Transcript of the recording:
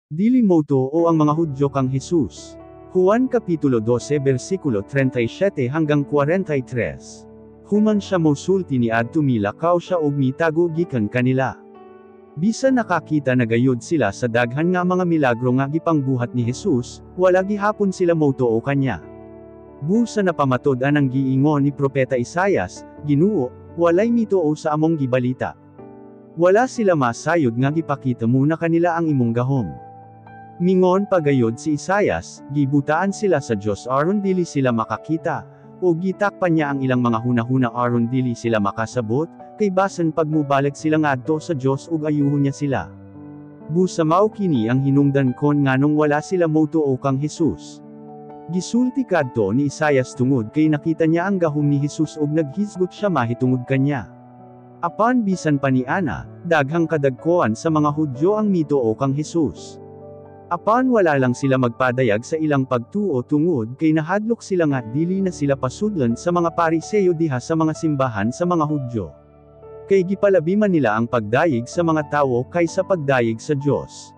Dili moto o ang mga Hudyo kang Jesus. Juan Kapitulo 12 versikulo 37 hanggang 43. Human siya mosulti ni adto milakaw siya og mitago gikan kanila. Bisan nakakita na gayud sila sa daghan nga mga milagro nga gipangbuhat ni Jesus, wala gihapon sila moto o kanya. Busa na pamatod anang giingon ni Propeta Isaias, Ginoo, walay mitoo sa among gibalita. Wala sila masayod nga gipakita mo na kanila ang imong gahom. Mingon pagayod si Isaias, gibutaan sila sa Dios aron dili sila makakita, o gitakpan niya ang ilang mga hunahuna aron dili sila makasabot, kay basen pagmubalik silang adto sa Dios ug ayuhon niya sila. Busa mao kini ang hinungdan kon nganong wala sila motuo kang Jesus. Gisulti kadto ni Isaias tungod kay nakita niya ang gahom ni Jesus ug naghisgot siya mahitungod kanya. Apan bisan pa ni ana, daghang kadagkoan sa mga Hudyo ang mituo kang Jesus. Apan wala lang sila magpadayag sa ilang pagtuo tungod kay nahadlok sila nga dili na sila pasudlan sa mga Pariseyo diha sa mga simbahan sa mga Hudyo. Kay gipalabi man nila ang pagdayeg sa mga tawo kaysa pagdayeg sa Dios.